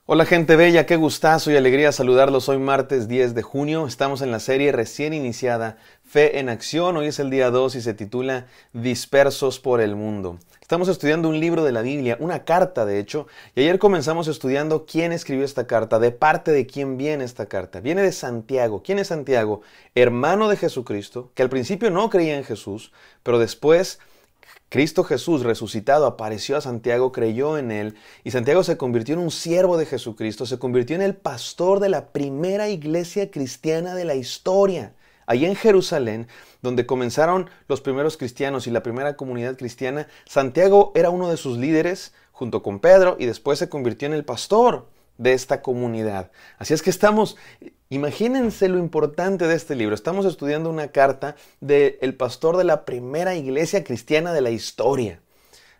Hola gente bella, qué gustazo y alegría saludarlos. Hoy martes 10 de junio, estamos en la serie recién iniciada Fe en Acción. Hoy es el día 2 y se titula Dispersos por el Mundo. Estamos estudiando un libro de la Biblia, una carta de hecho, y ayer comenzamos estudiando quién escribió esta carta, de parte de quién viene esta carta. Viene de Santiago. ¿Quién es Santiago? Hermano de Jesucristo, que al principio no creía en Jesús, pero después Cristo Jesús resucitado apareció a Santiago, creyó en él y Santiago se convirtió en un siervo de Jesucristo, se convirtió en el pastor de la primera iglesia cristiana de la historia. Allí en Jerusalén, donde comenzaron los primeros cristianos y la primera comunidad cristiana, Santiago era uno de sus líderes junto con Pedro y después se convirtió en el pastor de esta comunidad. Así es que imagínense lo importante de este libro. Estamos estudiando una carta del pastor de la primera iglesia cristiana de la historia.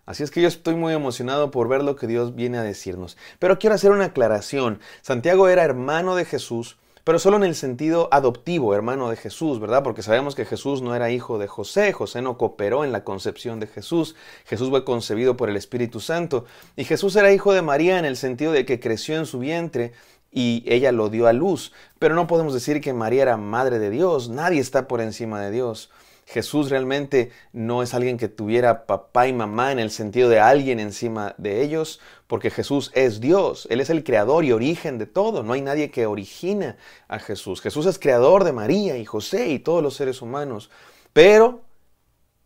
Así es que yo estoy muy emocionado por ver lo que Dios viene a decirnos. Pero quiero hacer una aclaración. Santiago era hermano de Jesús, pero solo en el sentido adoptivo, hermano de Jesús, ¿verdad? Porque sabemos que Jesús no era hijo de José, José no cooperó en la concepción de Jesús, Jesús fue concebido por el Espíritu Santo, y Jesús era hijo de María en el sentido de que creció en su vientre y ella lo dio a luz, pero no podemos decir que María era madre de Dios, nadie está por encima de Dios. Jesús realmente no es alguien que tuviera papá y mamá en el sentido de alguien encima de ellos, porque Jesús es Dios, Él es el creador y origen de todo, no hay nadie que origina a Jesús. Jesús es creador de María y José y todos los seres humanos, pero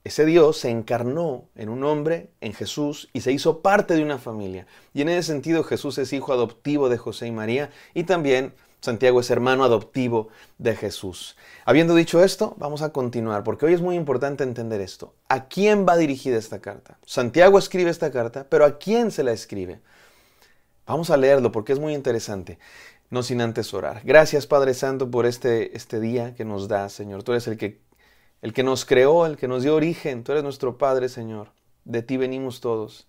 ese Dios se encarnó en un hombre, en Jesús, y se hizo parte de una familia. Y en ese sentido Jesús es hijo adoptivo de José y María, y también Santiago es hermano adoptivo de Jesús. Habiendo dicho esto, vamos a continuar, porque hoy es muy importante entender esto. ¿A quién va dirigida esta carta? Santiago escribe esta carta, pero ¿a quién se la escribe? Vamos a leerlo porque es muy interesante, no sin antes orar. Gracias, Padre Santo, por este día que nos da, Señor. Tú eres el que nos creó, el que nos dio origen. Tú eres nuestro Padre, Señor. De ti venimos todos.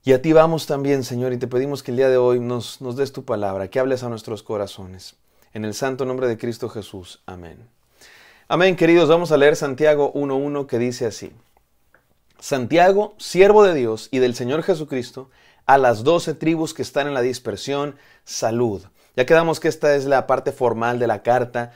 Y a ti vamos también, Señor, y te pedimos que el día de hoy nos des tu palabra, que hables a nuestros corazones. En el santo nombre de Cristo Jesús. Amén. Amén, queridos. Vamos a leer Santiago 1:1 que dice así. Santiago, siervo de Dios y del Señor Jesucristo, a las 12 tribus que están en la dispersión, salud. Ya quedamos que esta es la parte formal de la carta.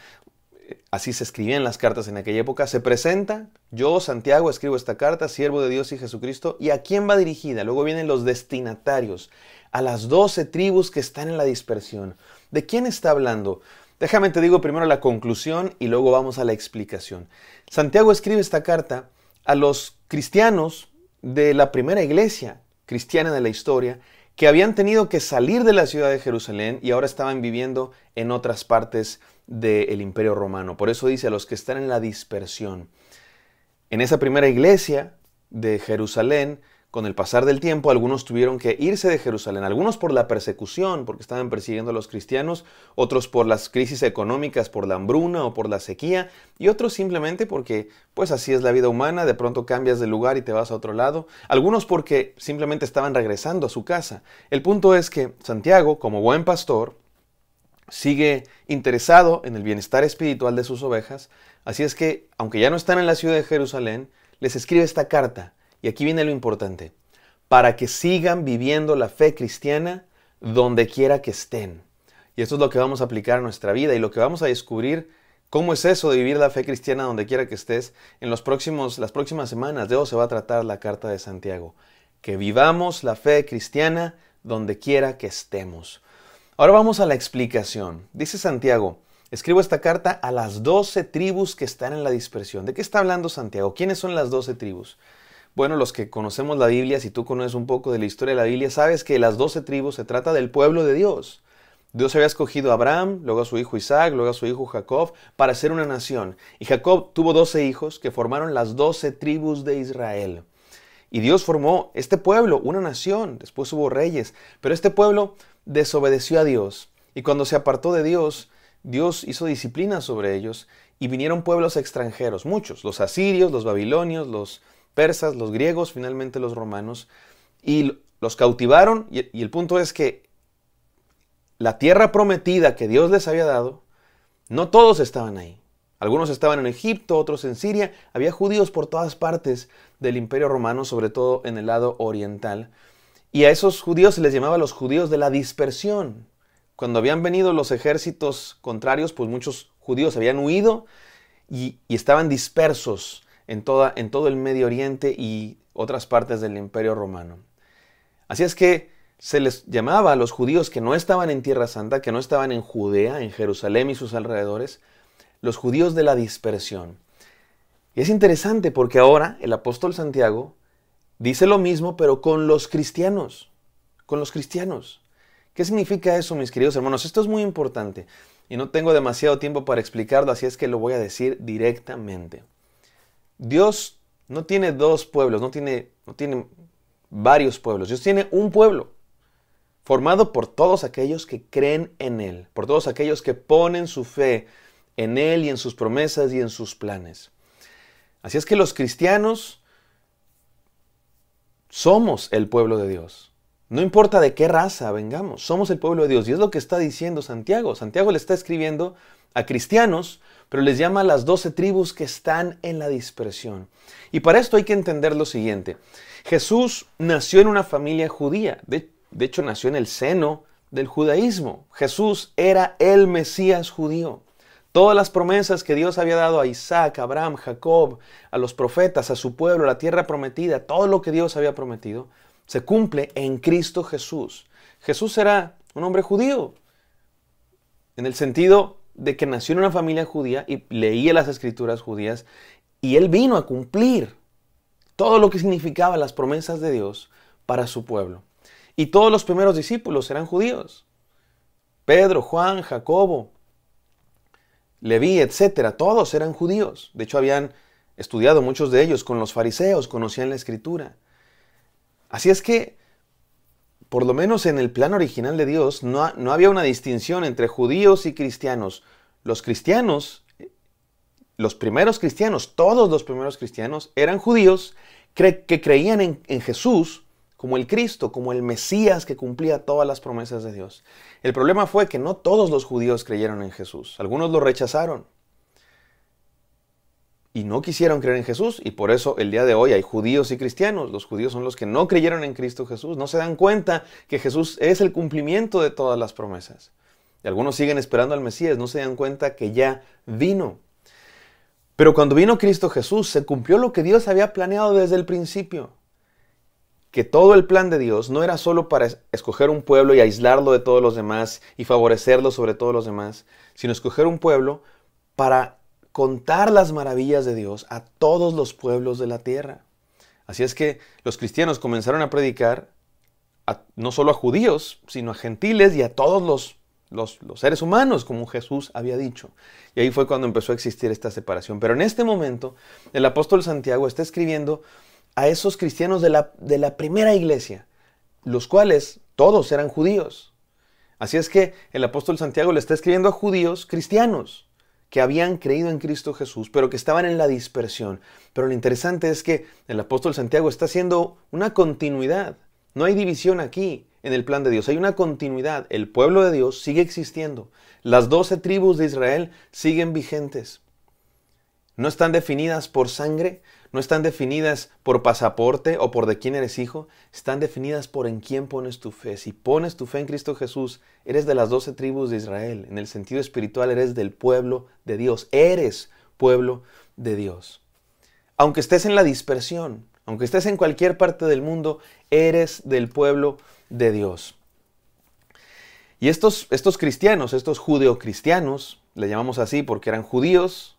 Así se escribían las cartas en aquella época. Se presenta, yo, Santiago, escribo esta carta, siervo de Dios y Jesucristo. ¿Y a quién va dirigida? Luego vienen los destinatarios, a las 12 tribus que están en la dispersión. ¿De quién está hablando? Déjame te digo primero la conclusión y luego vamos a la explicación. Santiago escribe esta carta a los cristianos de la primera iglesia cristiana de la historia, que habían tenido que salir de la ciudad de Jerusalén y ahora estaban viviendo en otras partes del Imperio Romano. Por eso dice a los que están en la dispersión. En esa primera iglesia de Jerusalén, con el pasar del tiempo, algunos tuvieron que irse de Jerusalén, algunos por la persecución, porque estaban persiguiendo a los cristianos, otros por las crisis económicas, por la hambruna o por la sequía, y otros simplemente porque, pues así es la vida humana, de pronto cambias de lugar y te vas a otro lado, algunos porque simplemente estaban regresando a su casa. El punto es que Santiago, como buen pastor, sigue interesado en el bienestar espiritual de sus ovejas, así es que, aunque ya no están en la ciudad de Jerusalén, les escribe esta carta. Y aquí viene lo importante, para que sigan viviendo la fe cristiana donde quiera que estén. Y esto es lo que vamos a aplicar a nuestra vida y lo que vamos a descubrir, cómo es eso de vivir la fe cristiana donde quiera que estés. En las próximas semanas de eso se va a tratar la carta de Santiago. Que vivamos la fe cristiana donde quiera que estemos. Ahora vamos a la explicación. Dice Santiago, escribo esta carta a las 12 tribus que están en la dispersión. ¿De qué está hablando Santiago? ¿Quiénes son las 12 tribus? Bueno, los que conocemos la Biblia, si tú conoces un poco de la historia de la Biblia, sabes que las 12 tribus se trata del pueblo de Dios. Dios había escogido a Abraham, luego a su hijo Isaac, luego a su hijo Jacob, para ser una nación. Y Jacob tuvo 12 hijos que formaron las 12 tribus de Israel. Y Dios formó este pueblo, una nación, después hubo reyes, pero este pueblo desobedeció a Dios. Y cuando se apartó de Dios, Dios hizo disciplina sobre ellos y vinieron pueblos extranjeros, muchos, los asirios, los babilonios, los persas, los griegos, finalmente los romanos, y los cautivaron, y el punto es que la tierra prometida que Dios les había dado, no todos estaban ahí. Algunos estaban en Egipto, otros en Siria, había judíos por todas partes del Imperio Romano, sobre todo en el lado oriental, Y a esos judíos se les llamaba los judíos de la dispersión. Cuando habían venido los ejércitos contrarios, pues muchos judíos habían huido y estaban dispersos en todo el Medio Oriente y otras partes del Imperio Romano. Así es que se les llamaba a los judíos que no estaban en Tierra Santa, que no estaban en Judea, en Jerusalén y sus alrededores, los judíos de la dispersión. Y es interesante porque ahora el apóstol Santiago dice lo mismo, pero con los cristianos. Con los cristianos. ¿Qué significa eso, mis queridos hermanos? Esto es muy importante y no tengo demasiado tiempo para explicarlo, así es que lo voy a decir directamente. Dios no tiene dos pueblos, no tiene varios pueblos. Dios tiene un pueblo formado por todos aquellos que creen en Él, por todos aquellos que ponen su fe en Él y en sus promesas y en sus planes. Así es que los cristianos somos el pueblo de Dios. No importa de qué raza vengamos, somos el pueblo de Dios. Y es lo que está diciendo Santiago. Santiago le está escribiendo a cristianos, pero les llama a las 12 tribus que están en la dispersión. Y para esto hay que entender lo siguiente. Jesús nació en una familia judía. De hecho, nació en el seno del judaísmo. Jesús era el Mesías judío. Todas las promesas que Dios había dado a Isaac, a Abraham, Jacob, a los profetas, a su pueblo, a la tierra prometida, todo lo que Dios había prometido, se cumple en Cristo Jesús. Jesús era un hombre judío, en el sentido de que nació en una familia judía y leía las escrituras judías, y él vino a cumplir todo lo que significaban las promesas de Dios para su pueblo. Y todos los primeros discípulos eran judíos. Pedro, Juan, Jacobo, Leví, etcétera, todos eran judíos. De hecho, habían estudiado muchos de ellos con los fariseos, conocían la escritura. Así es que, por lo menos en el plan original de Dios, no había una distinción entre judíos y cristianos. Los cristianos, los primeros cristianos, todos los primeros cristianos, eran judíos que creían en Jesús como el Cristo, como el Mesías que cumplía todas las promesas de Dios. El problema fue que no todos los judíos creyeron en Jesús. Algunos lo rechazaron y no quisieron creer en Jesús, y por eso el día de hoy hay judíos y cristianos. Los judíos son los que no creyeron en Cristo Jesús, no se dan cuenta que Jesús es el cumplimiento de todas las promesas. Y algunos siguen esperando al Mesías, no se dan cuenta que ya vino. Pero cuando vino Cristo Jesús, se cumplió lo que Dios había planeado desde el principio. Que todo el plan de Dios no era solo para escoger un pueblo y aislarlo de todos los demás y favorecerlo sobre todos los demás, sino escoger un pueblo para contar las maravillas de Dios a todos los pueblos de la tierra. Así es que los cristianos comenzaron a predicar no solo a judíos, sino a gentiles y a todos los seres humanos, como Jesús había dicho. Y ahí fue cuando empezó a existir esta separación. Pero en este momento, el apóstol Santiago está escribiendo a esos cristianos de la primera iglesia, los cuales todos eran judíos. Así es que el apóstol Santiago le está escribiendo a judíos cristianos que habían creído en Cristo Jesús, pero que estaban en la dispersión. Pero lo interesante es que el apóstol Santiago está haciendo una continuidad. No hay división aquí en el plan de Dios, hay una continuidad. El pueblo de Dios sigue existiendo. Las 12 tribus de Israel siguen vigentes. No están definidas por sangre, no están definidas por pasaporte o por de quién eres hijo, están definidas por en quién pones tu fe. Si pones tu fe en Cristo Jesús, eres de las 12 tribus de Israel. En el sentido espiritual, eres del pueblo de Dios. Eres pueblo de Dios. Aunque estés en la dispersión, aunque estés en cualquier parte del mundo, eres del pueblo de Dios. Y estos cristianos, estos judeocristianos, le llamamos así porque eran judíos,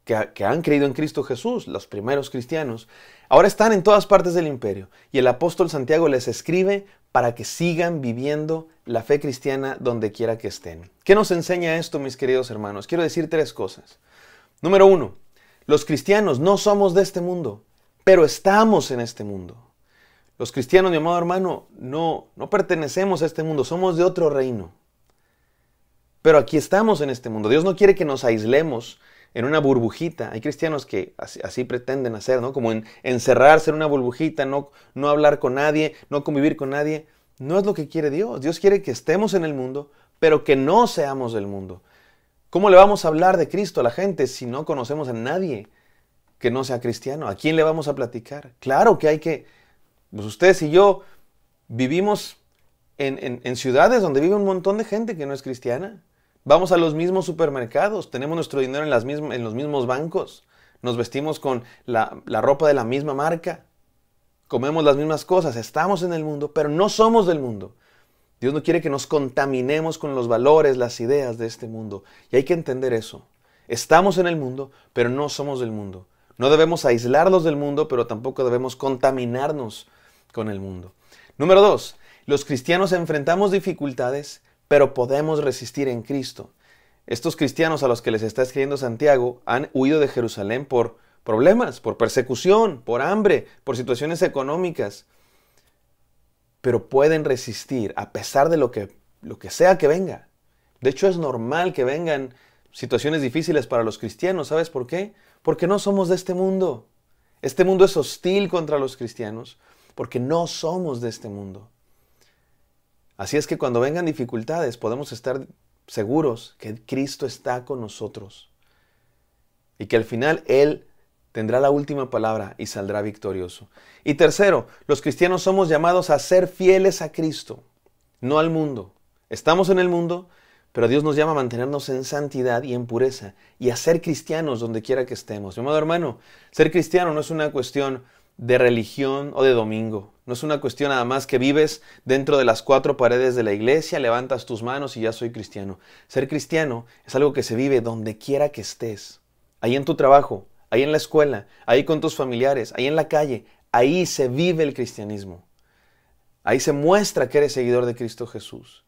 que han creído en Cristo Jesús, los primeros cristianos, ahora están en todas partes del imperio. Y el apóstol Santiago les escribe para que sigan viviendo la fe cristiana donde quiera que estén. ¿Qué nos enseña esto, mis queridos hermanos? Quiero decir 3 cosas. Número 1, los cristianos no somos de este mundo, pero estamos en este mundo. Los cristianos, mi amado hermano, no pertenecemos a este mundo, somos de otro reino. Pero aquí estamos en este mundo. Dios no quiere que nos aislemos en una burbujita. Hay cristianos que así pretenden hacer, ¿no? Como encerrarse en una burbujita, no hablar con nadie, no convivir con nadie. No es lo que quiere Dios. Dios quiere que estemos en el mundo, pero que no seamos del mundo. ¿Cómo le vamos a hablar de Cristo a la gente si no conocemos a nadie que no sea cristiano? ¿A quién le vamos a platicar? Claro que hay que, pues ustedes y yo Vivimos en ciudades donde vive un montón de gente que no es cristiana. Vamos a los mismos supermercados, tenemos nuestro dinero en los mismos bancos, nos vestimos con la ropa de la misma marca, comemos las mismas cosas, estamos en el mundo, pero no somos del mundo. Dios no quiere que nos contaminemos con los valores, las ideas de este mundo. Y hay que entender eso. Estamos en el mundo, pero no somos del mundo. No debemos aislarnos del mundo, pero tampoco debemos contaminarnos con el mundo. Número 2. Los cristianos enfrentamos dificultades, pero podemos resistir en Cristo. Estos cristianos a los que les está escribiendo Santiago han huido de Jerusalén por problemas, por persecución, por hambre, por situaciones económicas. Pero pueden resistir a pesar de lo que sea que venga. De hecho, es normal que vengan situaciones difíciles para los cristianos. ¿Sabes por qué? Porque no somos de este mundo. Este mundo es hostil contra los cristianos porque no somos de este mundo. Así es que cuando vengan dificultades podemos estar seguros que Cristo está con nosotros y que al final Él tendrá la última palabra y saldrá victorioso. Y tercero, los cristianos somos llamados a ser fieles a Cristo, no al mundo. Estamos en el mundo, pero Dios nos llama a mantenernos en santidad y en pureza y a ser cristianos donde quiera que estemos. Mi amado hermano, ser cristiano no es una cuestión de religión o de domingo. No es una cuestión nada más que vives dentro de las 4 paredes de la iglesia, levantas tus manos y ya soy cristiano. Ser cristiano es algo que se vive donde quiera que estés. Ahí en tu trabajo, ahí en la escuela, ahí con tus familiares, ahí en la calle. Ahí se vive el cristianismo. Ahí se muestra que eres seguidor de Cristo Jesús.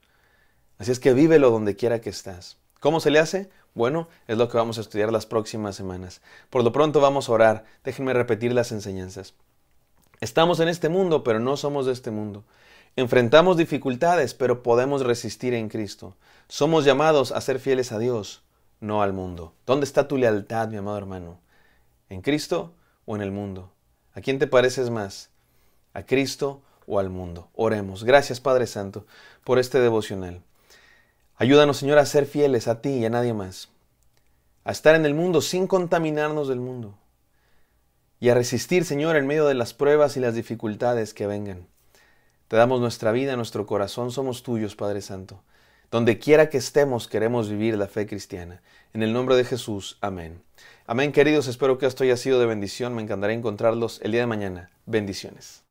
Así es que vívelo donde quiera que estás. ¿Cómo se le hace? Bueno, es lo que vamos a estudiar las próximas semanas. Por lo pronto vamos a orar. Déjenme repetir las enseñanzas. Estamos en este mundo, pero no somos de este mundo. Enfrentamos dificultades, pero podemos resistir en Cristo. Somos llamados a ser fieles a Dios, no al mundo. ¿Dónde está tu lealtad, mi amado hermano? ¿En Cristo o en el mundo? ¿A quién te pareces más? ¿A Cristo o al mundo? Oremos. Gracias, Padre Santo, por este devocional. Ayúdanos, Señor, a ser fieles a ti y a nadie más. A estar en el mundo sin contaminarnos del mundo. Y a resistir, Señor, en medio de las pruebas y las dificultades que vengan. Te damos nuestra vida, nuestro corazón, somos tuyos, Padre Santo. Donde quiera que estemos, queremos vivir la fe cristiana. En el nombre de Jesús, amén. Amén, queridos, espero que esto haya sido de bendición. Me encantaría encontrarlos el día de mañana. Bendiciones.